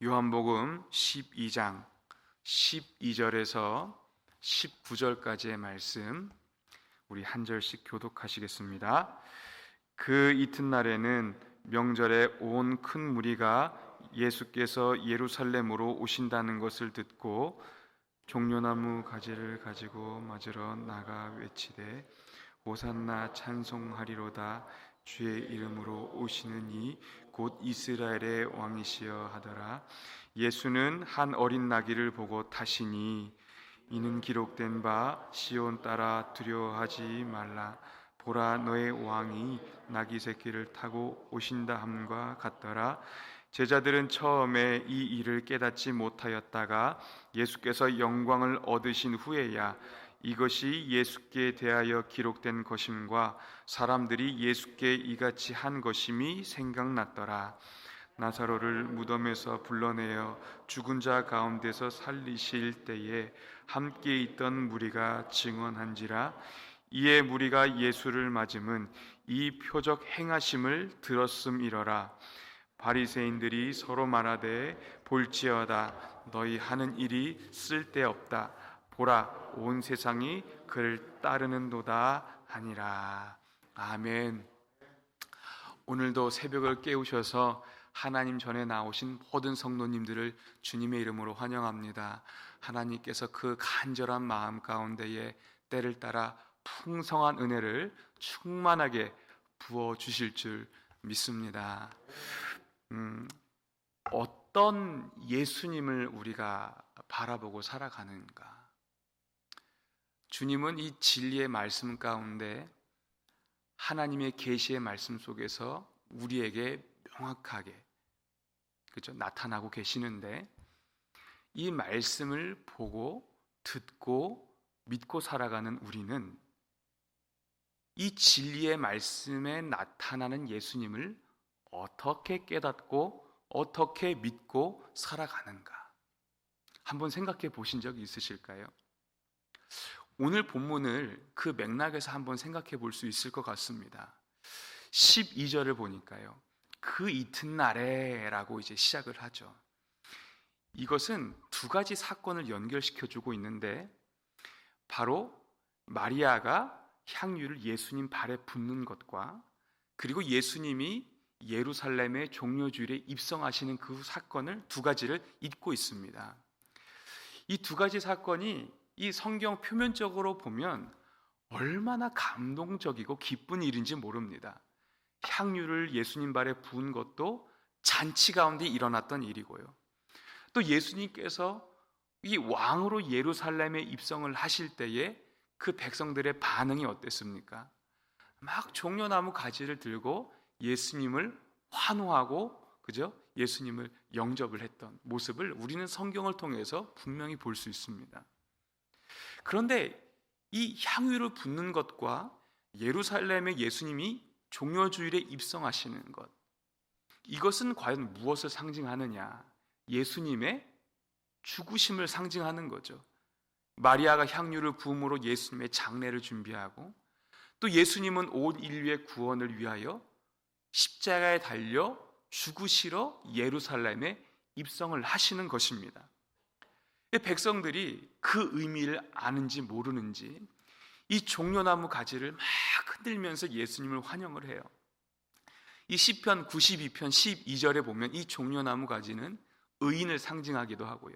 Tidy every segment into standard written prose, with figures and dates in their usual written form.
요한복음 12장 12절에서 19절까지의 말씀 우리 한 절씩 교독하시겠습니다. 그 이튿날에는 명절에 온 큰 무리가 예수께서 예루살렘으로 오신다는 것을 듣고 종려나무 가지를 가지고 맞으러 나가 외치되 호산나 찬송하리로다. 주의 이름으로 오시는 이 곧 이스라엘의 왕이시여 하더라. 예수는 한 어린 나귀를 보고 타시니 이는 기록된 바 시온 따라 두려워하지 말라. 보라, 너의 왕이 나귀 새끼를 타고 오신다 함과 같더라. 제자들은 처음에 이 일을 깨닫지 못하였다가 예수께서 영광을 얻으신 후에야 이것이 예수께 대하여 기록된 것임과 사람들이 예수께 이같이 한 것임이 생각났더라. 나사로를 무덤에서 불러내어 죽은 자 가운데서 살리실 때에 함께 있던 무리가 증언한지라. 이에 무리가 예수를 맞음은 이 표적 행하심을 들었음이러라. 바리새인들이 서로 말하되 볼지어다. 너희 하는 일이 쓸데없다. 보라, 온 세상이 그를 따르는도다 하니라. 아멘. 오늘도 새벽을 깨우셔서 하나님 전에 나오신 모든 성도님들을 주님의 이름으로 환영합니다. 하나님께서 그 간절한 마음 가운데에 때를 따라 풍성한 은혜를 충만하게 부어주실 줄 믿습니다. 어떤 예수님을 우리가 바라보고 살아가는가? 주님은 이 진리의 말씀 가운데 하나님의 계시의 말씀 속에서 우리에게 명확하게 나타나고 계시는데, 이 말씀을 보고 듣고 믿고 살아가는 우리는 이 진리의 말씀에 나타나는 예수님을 어떻게 깨닫고 어떻게 믿고 살아가는가? 한번 생각해 보신 적이 있으실까요? 오늘 본문을 그 맥락에서 한번 생각해 볼 수 있을 것 같습니다. 12절을 보니까요, 그 이튿날에 라고 이제 시작을 하죠. 이것은 두 가지 사건을 연결시켜 주고 있는데, 바로 마리아가 향유를 예수님 발에 붓는 것과, 그리고 예수님이 예루살렘의 종려주일에 입성하시는 그 사건을 두 가지를 잇고 있습니다. 이 두 가지 사건이 이 성경 표면적으로 보면 얼마나 감동적이고 기쁜 일인지 모릅니다. 향유를 예수님 발에 부은 것도 잔치 가운데 일어났던 일이고요, 또 예수님께서 이 왕으로 예루살렘에 입성을 하실 때에 그 백성들의 반응이 어땠습니까? 막 종려나무 가지를 들고 예수님을 환호하고 예수님을 영접을 했던 모습을 우리는 성경을 통해서 분명히 볼 수 있습니다. 그런데 이 향유를 붓는 것과 예루살렘에 예수님이 종려주일에 입성하시는 것, 이것은 과연 무엇을 상징하느냐? 예수님의 죽으심을 상징하는 거죠. 마리아가 향유를 부음으로 예수님의 장례를 준비하고, 또 예수님은 온 인류의 구원을 위하여 십자가에 달려 죽으시러 예루살렘에 입성을 하시는 것입니다. 백성들이 그 의미를 아는지 모르는지 이 종려나무 가지를 막 흔들면서 예수님을 환영을 해요. 이 시편 92편 12절에 보면 이 종려나무 가지는 의인을 상징하기도 하고요,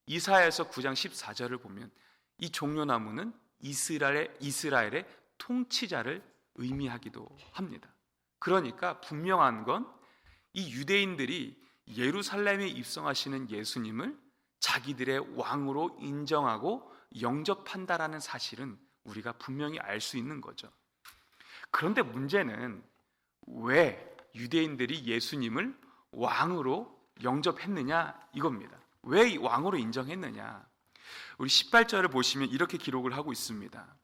이사야서 9장 14절을 보면 이 종려나무는 이스라엘의 통치자를 의미하기도 합니다. 그러니까 분명한 건 이 유대인들이 예루살렘에 입성하시는 예수님을 자기들의 왕으로 인정하고 영접한다라는 사실은 우리가 분명히 알 수 있는 거죠. 그런데 문제는 왜 유대인들이 예수님을 왕으로 영접했느냐 이겁니다. 왜 왕으로 인정했느냐? 우리 18절을 보시면 이렇게 기록을 하고 있습니다.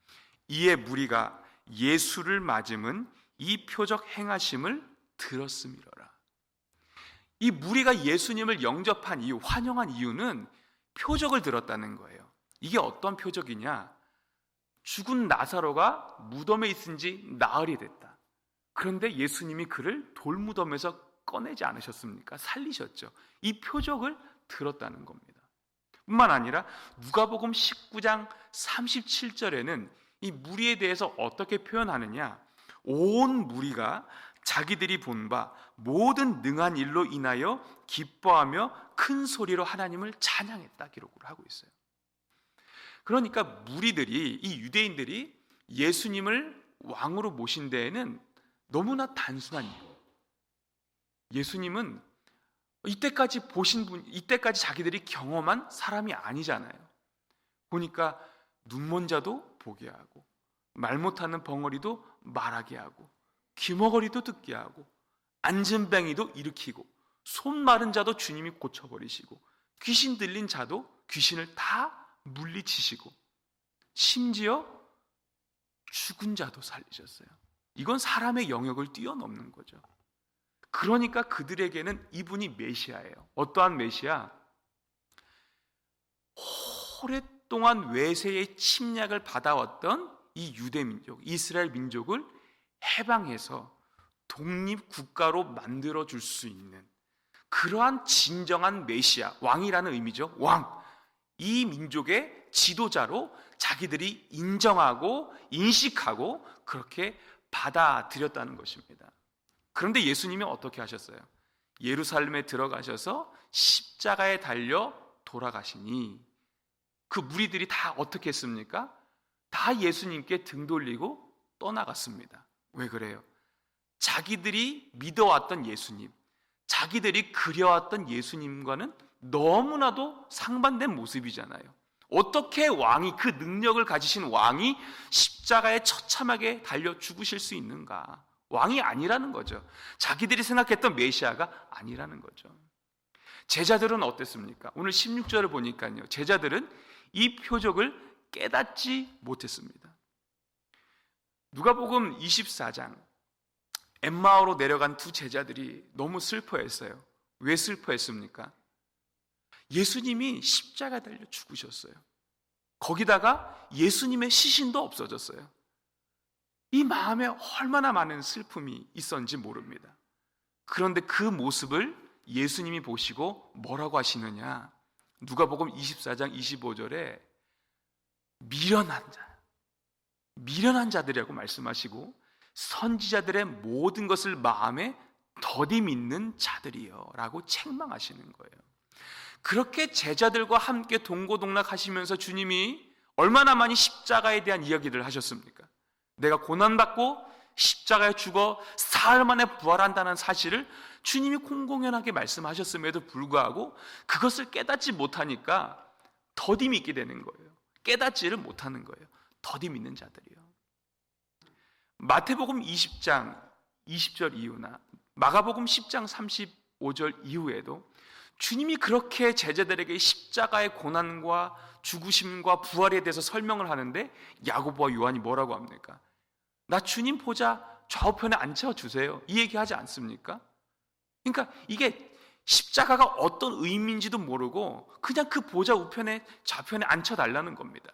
이에 무리가 예수를 맞음은 이 표적 행하심을 들었음이로라. 이 무리가 예수님을 영접한 이유, 환영한 이유는 표적을 들었다는 거예요. 이게 어떤 표적이냐? 죽은 나사로가 무덤에 있은 지 나흘이 됐다. 그런데 예수님이 그를 돌무덤에서 꺼내지 않으셨습니까? 살리셨죠. 이 표적을 들었다는 겁니다. 뿐만 아니라 누가복음 19장 37절에는 이 무리에 대해서 어떻게 표현하느냐, 온 무리가 자기들이 본 바 모든 능한 일로 인하여 기뻐하며 큰 소리로 하나님을 찬양했다 기록을 하고 있어요. 그러니까 무리들이, 이 유대인들이 예수님을 왕으로 모신 데에는 너무나 단순한 이유, 예수님은 이때까지 보신 분, 이때까지 자기들이 경험한 사람이 아니잖아요. 보니까 눈먼 자도 보게 하고, 말 못하는 벙어리도 말하게 하고, 귀머거리도 듣게 하고, 앉은 뱅이도 일으키고, 손 마른 자도 주님이 고쳐버리시고, 귀신 들린 자도 귀신을 다 물리치시고, 심지어 죽은 자도 살리셨어요. 이건 사람의 영역을 뛰어넘는 거죠. 그러니까 그들에게는 이분이 메시아예요. 어떠한 메시아? 오랫동안 외세의 침략을 받아왔던 이 유대 민족, 이스라엘 민족을 해방해서 독립국가로 만들어줄 수 있는 그러한 진정한 메시아, 왕이라는 의미죠. 왕. 이 민족의 지도자로 자기들이 인정하고 인식하고 그렇게 받아들였다는 것입니다. 그런데 예수님이 어떻게 하셨어요? 예루살렘에 들어가셔서 십자가에 달려 돌아가시니 그 무리들이 다 어떻게 했습니까? 다 예수님께 등 돌리고 떠나갔습니다. 왜 그래요? 자기들이 믿어왔던 예수님, 자기들이 그려왔던 예수님과는 너무나도 상반된 모습이잖아요. 어떻게 왕이, 그 능력을 가지신 왕이 십자가에 처참하게 달려 죽으실 수 있는가? 왕이 아니라는 거죠. 자기들이 생각했던 메시아가 아니라는 거죠. 제자들은 어땠습니까? 오늘 16절을 보니까요, 제자들은 이 표적을 깨닫지 못했습니다. 누가복음 24장, 엠마오로 내려간 두 제자들이 너무 슬퍼했어요. 왜 슬퍼했습니까? 예수님이 십자가 달려 죽으셨어요. 거기다가 예수님의 시신도 없어졌어요. 이 마음에 얼마나 많은 슬픔이 있었는지 모릅니다. 그런데 그 모습을 예수님이 보시고 뭐라고 하시느냐? 누가복음 24장 25절에 미련한 자들이라고 말씀하시고, 선지자들의 모든 것을 마음에 더디 믿는 자들이요 라고 책망하시는 거예요. 그렇게 제자들과 함께 동고동락하시면서 주님이 얼마나 많이 십자가에 대한 이야기를 하셨습니까? 내가 고난받고 십자가에 죽어 사흘 만에 부활한다는 사실을 주님이 공공연하게 말씀하셨음에도 불구하고 그것을 깨닫지 못하니까 더디 믿게 되는 거예요. 깨닫지를 못하는 거예요. 더디 믿는 자들이요. 마태복음 20장 20절 이후나 마가복음 10장 35절 이후에도 주님이 그렇게 제자들에게 십자가의 고난과 죽으심과 부활에 대해서 설명을 하는데 야고보와 요한이 뭐라고 합니까? 나 주님 보좌 좌우편에 앉혀주세요, 이 얘기하지 않습니까? 그러니까 이게 십자가가 어떤 의미인지도 모르고 그냥 그 보좌 우편에 좌편에 앉혀달라는 겁니다.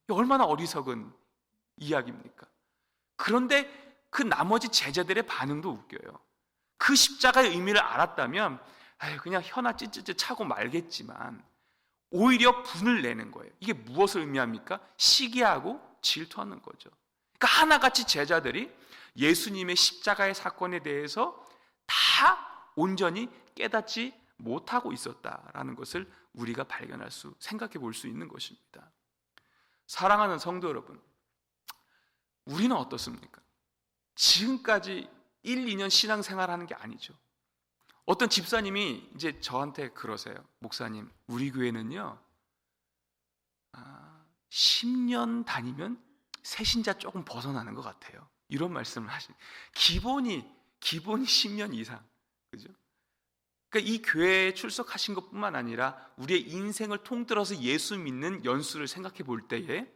얼마나 어리석은 이야기입니까? 그런데 그 나머지 제자들의 반응도 웃겨요. 그 십자가의 의미를 알았다면 그냥 혀나 찌찌찌 차고 말겠지만 오히려 분을 내는 거예요. 이게 무엇을 의미합니까? 시기하고 질투하는 거죠. 그러니까 하나같이 제자들이 예수님의 십자가의 사건에 대해서 다 온전히 깨닫지 못하고 있었다라는 것을 우리가 생각해 볼 수 있는 것입니다. 사랑하는 성도 여러분, 우리는 어떻습니까? 지금까지 1, 2년 신앙생활하는 게 아니죠. 어떤 집사님이 이제 저한테 그러세요. 목사님, 우리 교회는요 10년 다니면 새신자 조금 벗어나는 것 같아요. 이런 말씀을 하시는, 기본이 10년 이상, 그죠? 그러니까 이 교회에 출석하신 것뿐만 아니라 우리의 인생을 통틀어서 예수 믿는 연수를 생각해 볼 때에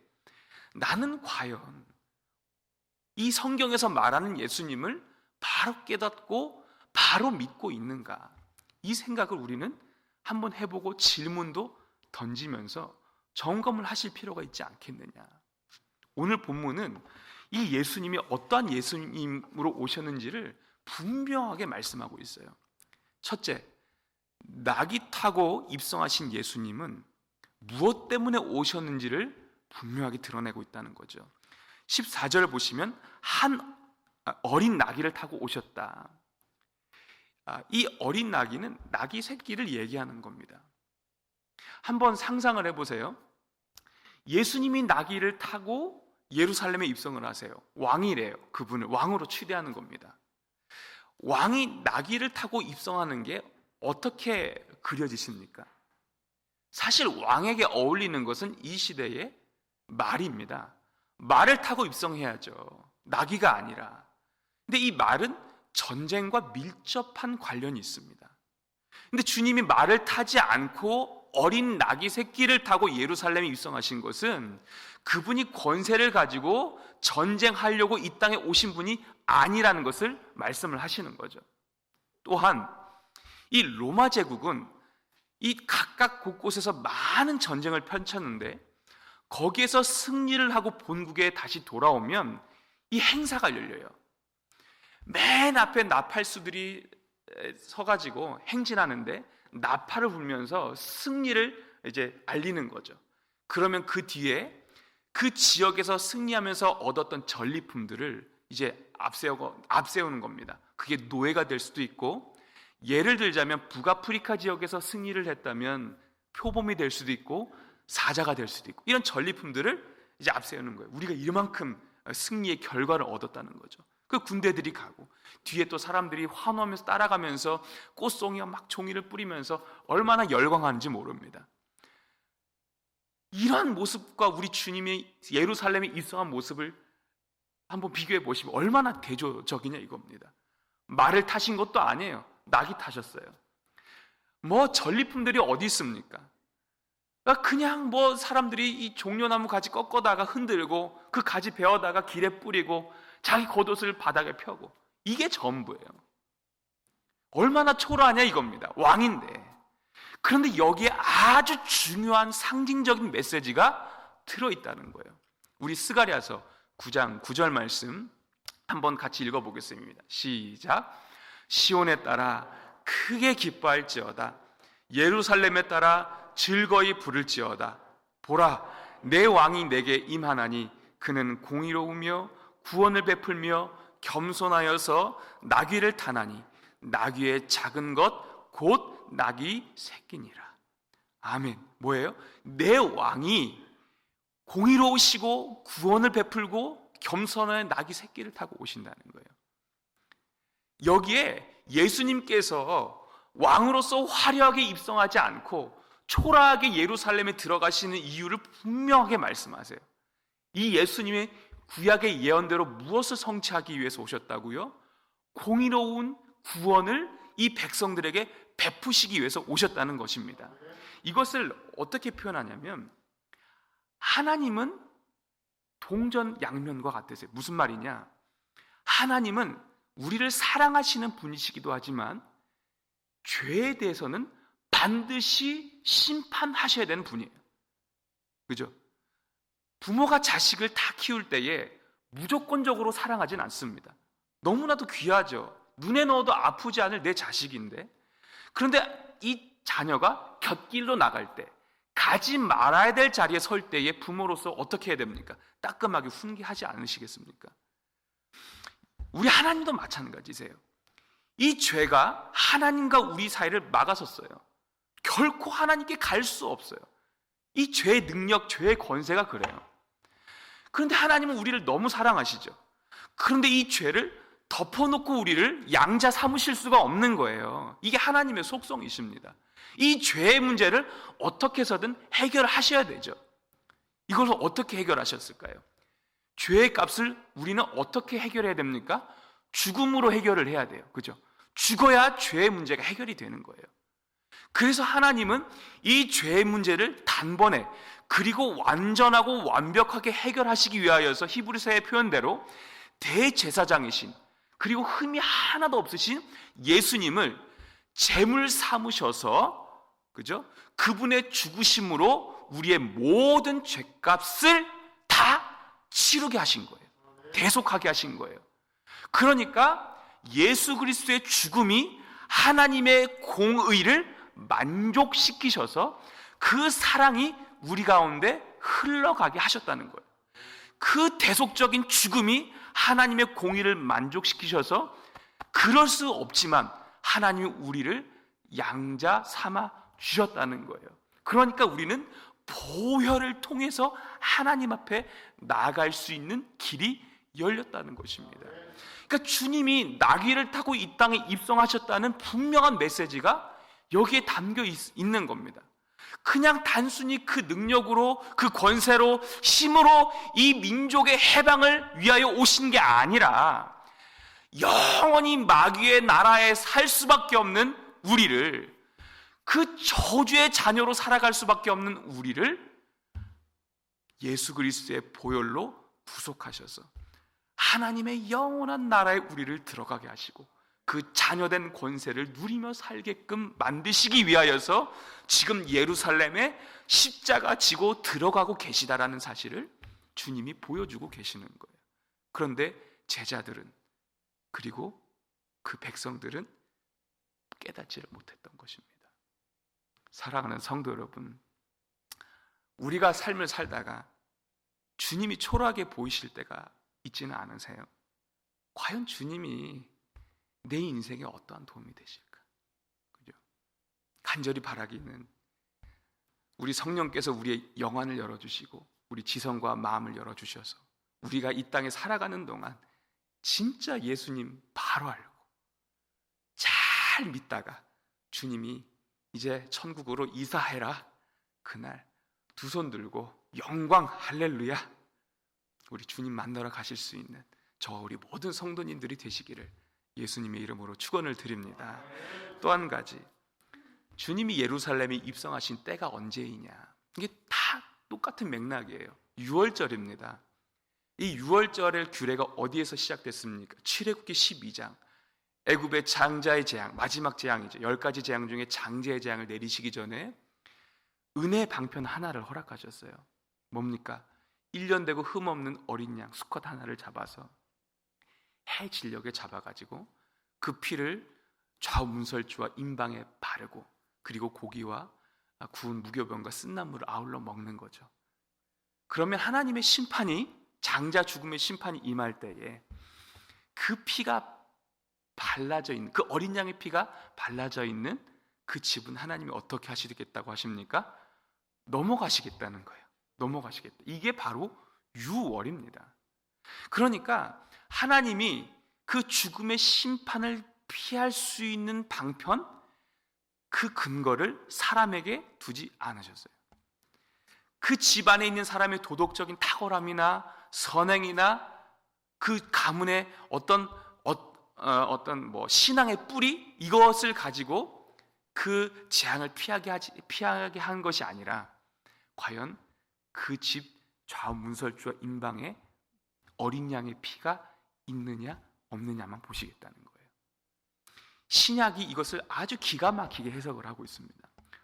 나는 과연 이 성경에서 말하는 예수님을 바로 깨닫고 바로 믿고 있는가? 이 생각을 우리는 한번 해보고 질문도 던지면서 점검을 하실 필요가 있지 않겠느냐. 오늘 본문은 이 예수님이 어떠한 예수님으로 오셨는지를 분명하게 말씀하고 있어요. 첫째, 낙이 타고 입성하신 예수님은 무엇 때문에 오셨는지를 분명하게 드러내고 있다는 거죠. 14절 보시면 한 어린 나귀를 타고 오셨다. 이 어린 나귀는 나귀 새끼를 얘기하는 겁니다. 한번 상상을 해보세요. 예수님이 나귀를 타고 예루살렘에 입성을 하세요. 왕이래요. 그분을 왕으로 추대하는 겁니다. 왕이 나귀를 타고 입성하는 게 어떻게 그려지십니까? 사실 왕에게 어울리는 것은 이 시대의 말입니다. 말을 타고 입성해야죠. 나귀가 아니라. 근데 이 말은 전쟁과 밀접한 관련이 있습니다. 근데 주님이 말을 타지 않고 어린 나귀 새끼를 타고 예루살렘에 입성하신 것은 그분이 권세를 가지고 전쟁하려고 이 땅에 오신 분이 아니라는 것을 말씀을 하시는 거죠. 또한 이 로마 제국은 이 각각 곳곳에서 많은 전쟁을 펼쳤는데 거기에서 승리를 하고 본국에 다시 돌아오면 이 행사가 열려요. 맨 앞에 나팔수들이 서가지고 행진하는데 나팔을 불면서 승리를 이제 알리는 거죠. 그러면 그 뒤에 그 지역에서 승리하면서 얻었던 전리품들을 이제 앞세우는 겁니다. 그게 노예가 될 수도 있고, 예를 들자면 북아프리카 지역에서 승리를 했다면 표범이 될 수도 있고 사자가 될 수도 있고, 이런 전리품들을 이제 앞세우는 거예요. 우리가 이만큼 승리의 결과를 얻었다는 거죠. 그 군대들이 가고 뒤에 또 사람들이 환호하면서 따라가면서 꽃송이와 막 종이를 뿌리면서 얼마나 열광하는지 모릅니다. 이러한 모습과 우리 주님이 예루살렘에 입성한 모습을 한번 비교해 보시면 얼마나 대조적이냐 이겁니다. 말을 타신 것도 아니에요. 낙이 타셨어요. 뭐 전리품들이 어디 있습니까? 그냥 뭐 사람들이 이 종려나무 가지 꺾어다가 흔들고 그 가지 베어다가 길에 뿌리고 자기 겉옷을 바닥에 펴고, 이게 전부예요. 얼마나 초라하냐 이겁니다. 왕인데. 그런데 여기에 아주 중요한 상징적인 메시지가 들어있다는 거예요. 우리 스가랴서 9장 9절 말씀 한번 같이 읽어보겠습니다. 시작. 시온에 따라 크게 기뻐할지어다. 예루살렘에 따라 즐거이 부를지어다. 보라, 내 왕이 내게 임하나니 그는 공의로우며 구원을 베풀며 겸손하여서 나귀를 타나니 나귀의 작은 것 곧 나귀 새끼니라. 아멘. 뭐예요? 내 왕이 공의로우시고 구원을 베풀고 겸손한 나귀 새끼를 타고 오신다는 거예요. 여기에 예수님께서 왕으로서 화려하게 입성하지 않고 초라하게 예루살렘에 들어가시는 이유를 분명하게 말씀하세요. 이 예수님의 구약의 예언대로 무엇을 성취하기 위해서 오셨다고요? 공의로운 구원을 이 백성들에게 베푸시기 위해서 오셨다는 것입니다. 이것을 어떻게 표현하냐면 하나님은 동전양면과 같으세요. 무슨 말이냐? 하나님은 우리를 사랑하시는 분이시기도 하지만 죄에 대해서는 반드시 심판하셔야 되는 분이에요. 그죠? 부모가 자식을 다 키울 때에 무조건적으로 사랑하진 않습니다. 너무나도 귀하죠. 눈에 넣어도 아프지 않을 내 자식인데, 그런데 이 자녀가 곁길로 나갈 때, 가지 말아야 될 자리에 설 때에 부모로서 어떻게 해야 됩니까? 따끔하게 훈계하지 않으시겠습니까? 우리 하나님도 마찬가지세요. 이 죄가 하나님과 우리 사이를 막아섰어요. 결코 하나님께 갈 수 없어요. 이 죄의 능력, 죄의 권세가 그래요. 그런데 하나님은 우리를 너무 사랑하시죠. 그런데 이 죄를 덮어놓고 우리를 양자 삼으실 수가 없는 거예요. 이게 하나님의 속성이십니다. 이 죄의 문제를 어떻게 해서든 해결하셔야 되죠. 이걸 어떻게 해결하셨을까요? 죄의 값을 우리는 어떻게 해결해야 됩니까? 죽음으로 해결을 해야 돼요. 그죠? 죽어야 죄의 문제가 해결이 되는 거예요. 그래서 하나님은 이 죄의 문제를 단번에 그리고 완전하고 완벽하게 해결하시기 위하여서 히브리서의 표현대로 대제사장이신, 그리고 흠이 하나도 없으신 예수님을 제물 삼으셔서, 그죠? 그분의 죽으심으로 우리의 모든 죄값을 다 치르게 하신 거예요. 대속하게 하신 거예요. 그러니까 예수 그리스도의 죽음이 하나님의 공의를 만족시키셔서 그 사랑이 우리 가운데 흘러가게 하셨다는 거예요. 그 대속적인 죽음이 하나님의 공의를 만족시키셔서 그럴 수 없지만 하나님이 우리를 양자 삼아 주셨다는 거예요. 그러니까 우리는 보혈을 통해서 하나님 앞에 나아갈 수 있는 길이 열렸다는 것입니다. 그러니까 주님이 나귀를 타고 이 땅에 입성하셨다는 분명한 메시지가 여기에 담겨 있는 겁니다. 그냥 단순히 그 능력으로, 그 권세로, 힘으로 이 민족의 해방을 위하여 오신 게 아니라 영원히 마귀의 나라에 살 수밖에 없는 우리를, 그 저주의 자녀로 살아갈 수밖에 없는 우리를 예수 그리스도의 보혈로 구속하셔서 하나님의 영원한 나라에 우리를 들어가게 하시고 그 자녀된 권세를 누리며 살게끔 만드시기 위하여서 지금 예루살렘에 십자가 지고 들어가고 계시다라는 사실을 주님이 보여주고 계시는 거예요. 그런데 제자들은, 그리고 그 백성들은 깨닫지를 못했던 것입니다. 사랑하는 성도 여러분, 우리가 삶을 살다가 주님이 초라하게 보이실 때가 있지는 않으세요? 과연 주님이 내 인생에 어떠한 도움이 되실까? 그죠? 간절히 바라기는 우리 성령께서 우리의 영안을 열어주시고 우리 지성과 마음을 열어주셔서 우리가 이 땅에 살아가는 동안 진짜 예수님 바로 알고 잘 믿다가 주님이 이제 천국으로 이사해라, 그날 두 손 들고 영광 할렐루야 우리 주님 만나러 가실 수 있는 저 우리 모든 성도님들이 되시기를 예수님의 이름으로 축원을 드립니다. 또 한 가지, 주님이 예루살렘에 입성하신 때가 언제이냐, 이게 다 똑같은 맥락이에요. 유월절입니다. 이 유월절의 규례가 어디에서 시작됐습니까? 출애굽기 12장, 애굽의 장자의 재앙, 마지막 재앙이죠. 10가지 재앙 중에 장자의 재앙을 내리시기 전에 은혜 방편 하나를 허락하셨어요. 뭡니까? 1년 되고 흠없는 어린 양 수컷 하나를 잡아서 해 진녘에 잡아가지고 그 피를 좌우 문설주와 임방에 바르고 그리고 고기와 구운 무교병과 쓴나물을 아울러 먹는 거죠. 그러면 하나님의 심판이, 장자 죽음의 심판이 임할 때에 그 피가 발라져 있는, 그 어린 양의 피가 발라져 있는 그 집은 하나님이 어떻게 하시겠다고 하십니까? 넘어가시겠다는 거예요. 넘어가시겠다. 이게 바로 유월입니다. 그러니까 하나님이 그 죽음의 심판을 피할 수 있는 방편, 그 근거를 사람에게 두지 않으셨어요. 그 집안에 있는 사람의 도덕적인 탁월함이나 선행이나 그 가문의 어떤 신앙의 뿌리, 이것을 가지고 그 재앙을 피하게 한 것이 아니라 과연 그 집 좌우 문설주와 임방에 어린 양의 피가 있느냐 없느냐만 보시겠다는 거예요. 신약이 이것을 아주 기가 막히게 해석을 하고 있습니다.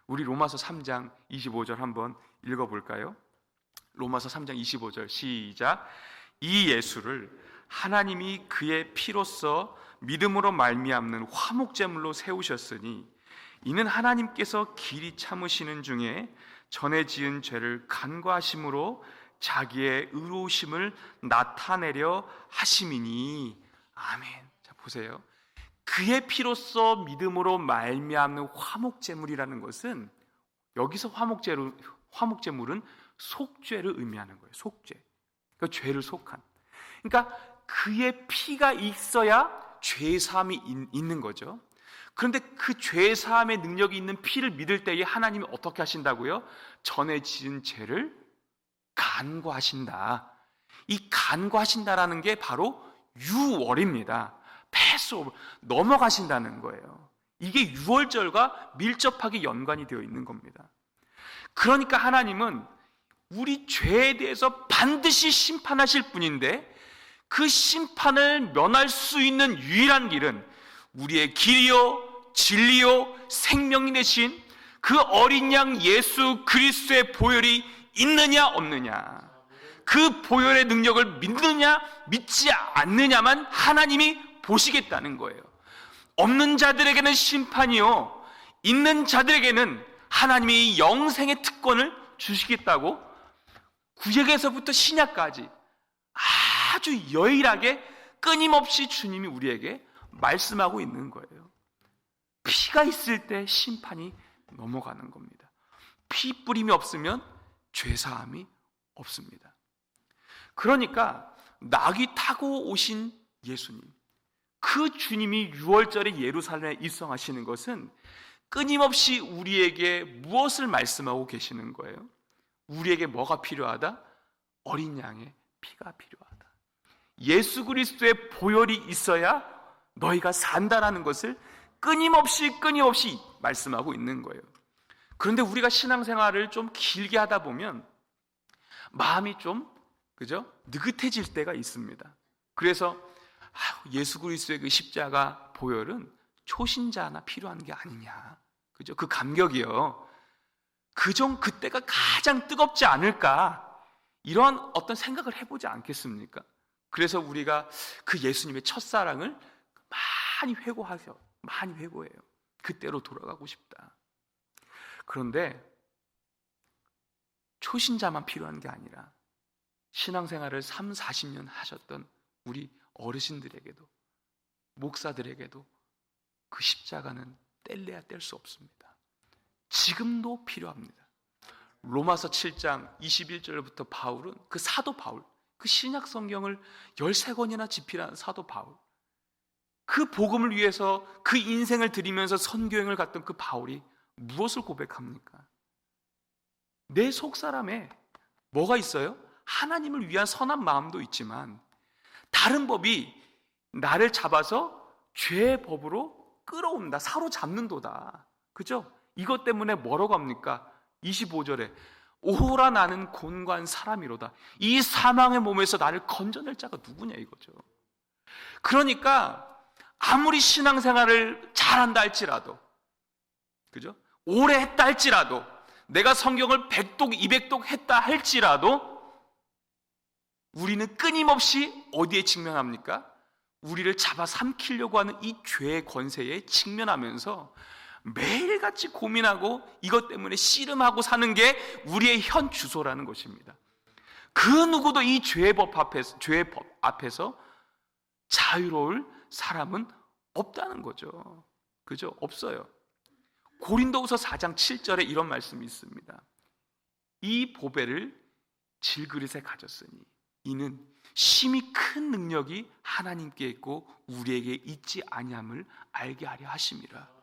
우리 로마서 3장 25절 한번 읽어볼까요? 로마서 3장 25절 시작. 이 예수를 하나님이 그의 피로써 믿음으로 말미암는 화목제물로 세우셨으니 이는 하나님께서 길이 참으시는 중에 전에 지은 죄를 간과하심으로 자기의 의로우심을 나타내려 하심이니. 아멘. 자, 보세요. 그의 피로써 믿음으로 말미암는 화목제물이라는 것은, 여기서 화목제물은 속죄를 의미하는 거예요. 속죄. 그러니까 죄를 속한. 그러니까 그의 피가 있어야 죄사함이 있는 거죠. 그런데 그 죄사함의 능력이 있는 피를 믿을 때에 하나님이 어떻게 하신다고요? 전에 지은 죄를 간과하신다. 이 간과하신다라는 게 바로 유월입니다. 패스오버, 넘어가신다는 거예요. 이게 유월절과 밀접하게 연관이 되어 있는 겁니다. 그러니까 하나님은 우리 죄에 대해서 반드시 심판하실 분인데 그 심판을 면할 수 있는 유일한 길은 우리의 길이요 진리요 생명이 되신 그 어린 양 예수 그리스도의 보혈이 있느냐 없느냐, 그 보혈의 능력을 믿느냐 믿지 않느냐만 하나님이 보시겠다는 거예요. 없는 자들에게는 심판이요 있는 자들에게는 하나님이 영생의 특권을 주시겠다고 구약에서부터 신약까지 아주 여일하게 끊임없이 주님이 우리에게 말씀하고 있는 거예요. 피가 있을 때 심판이 넘어가는 겁니다. 피 뿌림이 없으면 죄사함이 없습니다. 그러니까 낙이 타고 오신 예수님, 그 주님이 6월절에 예루살렘에 입성하시는 것은 끊임없이 우리에게 무엇을 말씀하고 계시는 거예요? 우리에게 뭐가 필요하다? 어린 양의 피가 필요하다. 예수 그리스도의 보혈이 있어야 너희가 산다라는 것을 끊임없이 말씀하고 있는 거예요. 그런데 우리가 신앙생활을 좀 길게 하다 보면 마음이 좀 느긋해질 때가 있습니다. 그래서 예수 그리스도의 그 십자가 보혈은 초신자나 필요한 게 아니냐, 그 감격이요. 그때가 가장 뜨겁지 않을까, 이런 어떤 생각을 해보지 않겠습니까? 그래서 우리가 그 예수님의 첫사랑을 많이 회고해요. 그때로 돌아가고 싶다. 그런데 초신자만 필요한 게 아니라 신앙생활을 3, 40년 하셨던 우리 어르신들에게도, 목사들에게도 그 십자가는 뗄래야 뗄 수 없습니다. 지금도 필요합니다. 로마서 7장 21절부터 바울은, 그 사도 바울, 그 신약 성경을 13권이나 집필한 사도 바울, 그 복음을 위해서 그 인생을 드리면서 선교행을 갔던 그 바울이 무엇을 고백합니까? 내 속사람에 뭐가 있어요? 하나님을 위한 선한 마음도 있지만 다른 법이 나를 잡아서 죄의 법으로 끌어온다, 사로잡는도다. 그죠? 이것 때문에 뭐라고 합니까? 25절에 오호라 나는 곤고한 사람이로다. 이 사망의 몸에서 나를 건져낼 자가 누구냐 이거죠. 그러니까 아무리 신앙생활을 잘한다 할지라도, 그죠? 오래 했다 할지라도, 내가 성경을 100독, 200독 했다 할지라도 우리는 끊임없이 어디에 직면합니까? 우리를 잡아 삼키려고 하는 이 죄의 권세에 직면하면서 매일같이 고민하고 이것 때문에 씨름하고 사는 게 우리의 현 주소라는 것입니다. 그 누구도 이 죄의 법 앞에서 자유로울 사람은 없다는 거죠. 그죠? 없어요. 고린도후서 4장 7절에 이런 말씀이 있습니다. 이 보배를 질그릇에 가졌으니 이는 심히 큰 능력이 하나님께 있고 우리에게 있지 아니함을 알게 하려 하심이라.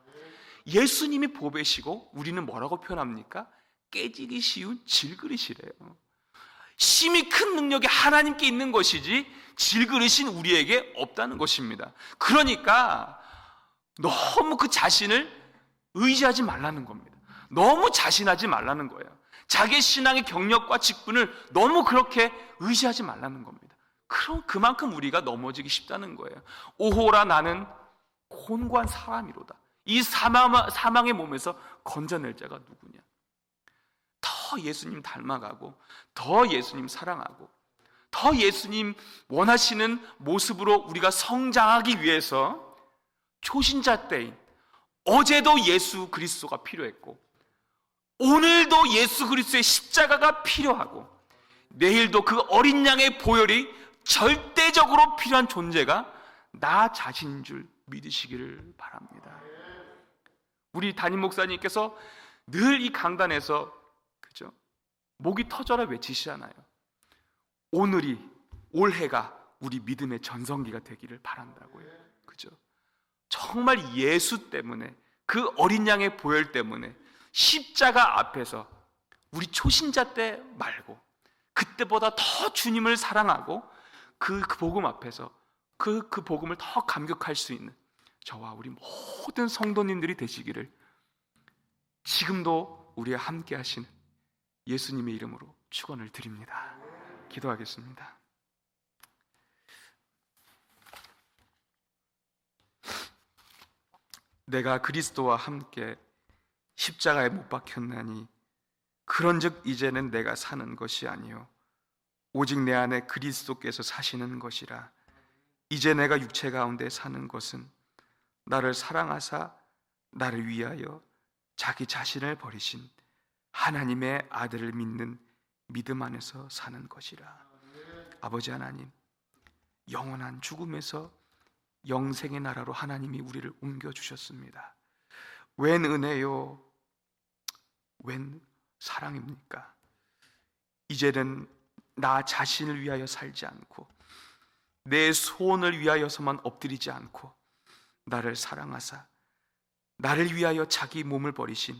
예수님이 보배시고 우리는 뭐라고 표현합니까? 깨지기 쉬운 질그릇이래요. 심히 큰 능력이 하나님께 있는 것이지 질그릇인 우리에게 없다는 것입니다. 그러니까 너무 그 자신을 의지하지 말라는 겁니다. 너무 자신하지 말라는 거예요. 자기 신앙의 경력과 직분을 너무 그렇게 의지하지 말라는 겁니다. 그럼 그만큼 우리가 넘어지기 쉽다는 거예요. 오호라 나는 곤고한 사람이로다. 이 사망의 몸에서 건져낼 자가 누구냐. 더 예수님 닮아가고, 더 예수님 사랑하고, 더 예수님 원하시는 모습으로 우리가 성장하기 위해서 초신자 때인 어제도 예수 그리스도가 필요했고, 오늘도 예수 그리스도의 십자가가 필요하고, 내일도 그 어린 양의 보혈이 절대적으로 필요한 존재가 나 자신인 줄 믿으시기를 바랍니다. 우리 담임 목사님께서 늘 이 강단에서, 그죠? 목이 터져라 외치시잖아요. 올해가 우리 믿음의 전성기가 되기를 바란다고요. 그죠? 정말 예수 때문에, 그 어린 양의 보혈 때문에 십자가 앞에서 우리 초신자 때 말고 그때보다 더 주님을 사랑하고 그 복음 앞에서 그 복음을 더 감격할 수 있는 저와 우리 모든 성도님들이 되시기를 지금도 우리와 함께 하시는 예수님의 이름으로 축원을 드립니다. 기도하겠습니다. 내가 그리스도와 함께 십자가에 못 박혔나니 그런즉 이제는 내가 사는 것이 아니요 오직 내 안에 그리스도께서 사시는 것이라. 이제 내가 육체 가운데 사는 것은 나를 사랑하사 나를 위하여 자기 자신을 버리신 하나님의 아들을 믿는 믿음 안에서 사는 것이라. 아버지 하나님, 영원한 죽음에서 영생의 나라로 하나님이 우리를 옮겨주셨습니다. 웬 은혜요, 웬 사랑입니까? 이제는 나 자신을 위하여 살지 않고 내 소원을 위하여서만 엎드리지 않고 나를 사랑하사 나를 위하여 자기 몸을 버리신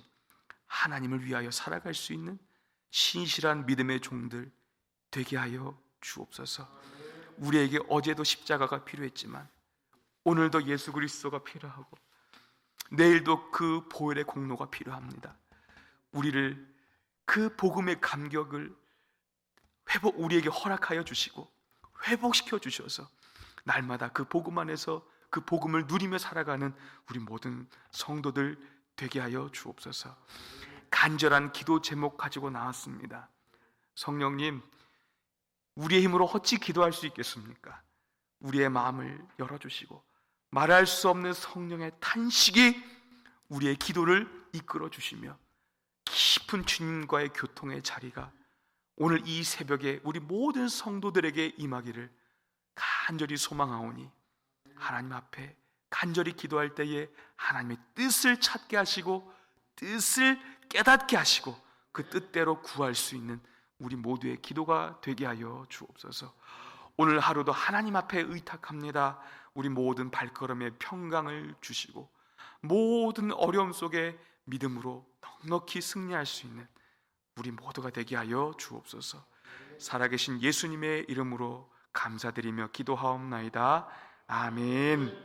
하나님을 위하여 살아갈 수 있는 신실한 믿음의 종들 되게 하여 주옵소서. 우리에게 어제도 십자가가 필요했지만 오늘도 예수 그리스도가 필요하고 내일도 그 보혈의 공로가 필요합니다. 우리를 그 복음의 감격을 우리에게 허락하여 주시고 회복시켜 주셔서 날마다 그 복음 안에서 그 복음을 누리며 살아가는 우리 모든 성도들 되게 하여 주옵소서. 간절한 기도 제목 가지고 나왔습니다. 성령님, 우리의 힘으로 어찌 기도할 수 있겠습니까? 우리의 마음을 열어주시고 말할 수 없는 성령의 탄식이 우리의 기도를 이끌어 주시며 깊은 주님과의 교통의 자리가 오늘 이 새벽에 우리 모든 성도들에게 임하기를 간절히 소망하오니 하나님 앞에 간절히 기도할 때에 하나님의 뜻을 찾게 하시고 뜻을 깨닫게 하시고 그 뜻대로 구할 수 있는 우리 모두의 기도가 되게 하여 주옵소서. 오늘 하루도 하나님 앞에 의탁합니다. 우리 모든 발걸음에 평강을 주시고 모든 어려움 속에 믿음으로 넉넉히 승리할 수 있는 우리 모두가 되게 하여 주옵소서. 살아계신 예수님의 이름으로 감사드리며 기도하옵나이다. 아멘.